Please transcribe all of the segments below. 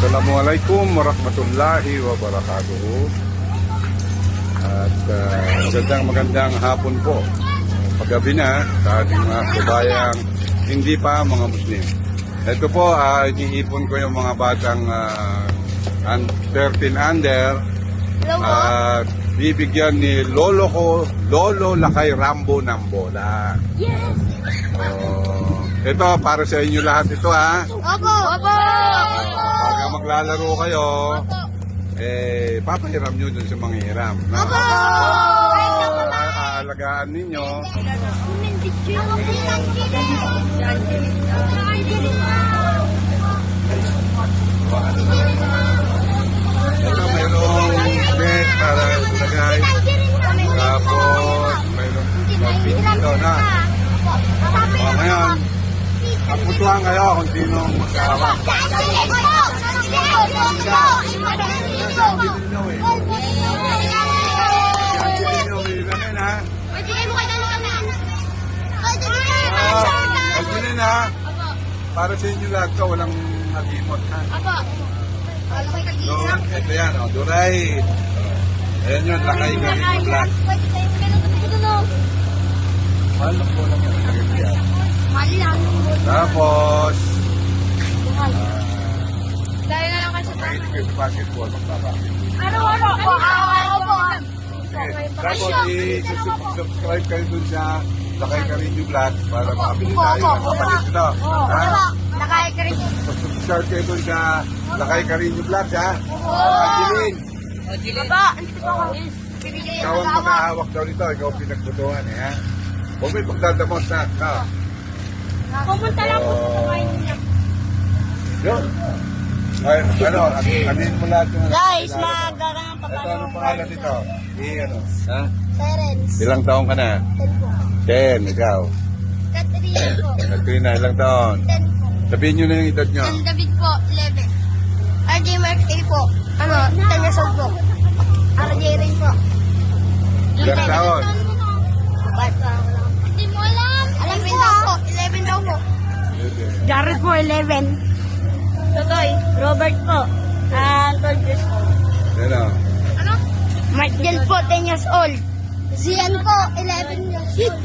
Assalamualaikum warahmatullahi wabarakatuh. At magandang hapon po. Paggabi na sa ating mga kabayang hindi pa mga Muslim. Ito po, iniipon ko yung mga batang 13 under at bibigyan ni Lolo Lakay Rambo ng bola. Yes! Ito, para sa inyo lahat ito ha. Opo! Opo! Pagka maglalaro kayo, papahiram nyo dun sa mga hiram. No? Opo! Aalagaan ninyo. Ito, mayroong net para ilagay. Tapos, mayroong dito na. Ngayon, kaputuhan kayo kung sinong magkakaroon. Pagpinin ha, para sa inyo lahat ka, walang nag-imot ha. Doon, ito yan, Duray. Ayan yun, Lakay Karinyo Black. Malok po lang yan. Tapos, Dahil na lang kayo sa basketball, magpapakit. Araw-araw po. Tapos, i-subscribe kayo dun sa Lakay Karinyo Black para makabili tayo ng kapalit ito. Nakaya ka rin. Subscribe kayo dun sa Lakay Karinyo Black, ha? Angeline, ikaw ang makahawak daw nito. Ikaw ang pinagbutuhan, ha? Huwag may pagdadamot na. Pumunta lang po sa kabayan niya. Yun. Ay, anin mo lahat yung... Guys, magagandang Ito, anong pangalan nito? Ha? Sirens. Ilang taong ka na? 10 po. 10, ikaw. Katrina po. Katrina, ilang taon? 10 po. Sabihin nyo na yung edad nyo. San David po, 11. RJ Mark A po. 10 years old po. RJ rin po. Ilang taon? Hindi mo alam. Alam mo daw po. 11 daw po. Jared po, 11. Totoy, Robert po. 12 years old. Ano? Ano? Martial po, 10 years old. Zian po, 11 years old.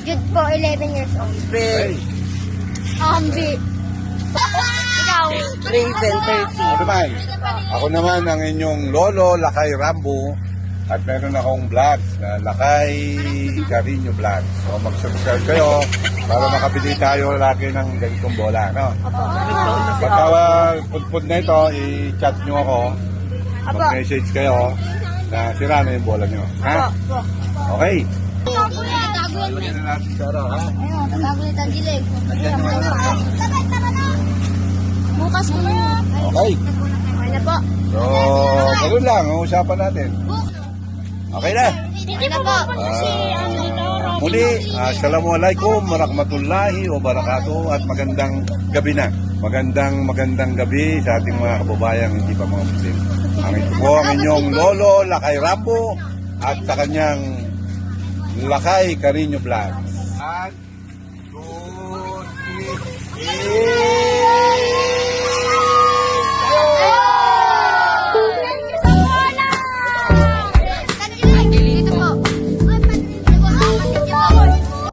Jude po, 11 years old. Hey. Ambi. Ikaw. Raven 30. Ako naman ang inyong Lolo Lakay Rambo at meron akong vlogs na Lakay Karinyo Vlog. So mag-subscribe kayo para makabili tayo lagi ng ganitong bola. No? Pagka pudpud na ito, i-chat nyo ako. Mag-message kayo na sira na yung bola nyo. Ha? Okay. Lagyan na natin sa araw, ha? Ayun, nagagulit ang dilig. Bukas ko na. Okay. Ano po? So, ganoon lang ang usapan natin. Okay na. Hindi po po. Muli, assalamualaikum warahmatullahi wabarakatuh at magandang gabi na. Magandang gabi sa ating mga kababayang hindi pa mga Muslim. Ang ito po ang inyong Lolo Lakay Rambo at sa kanyang Lakay Karinyo Vlog. At good evening.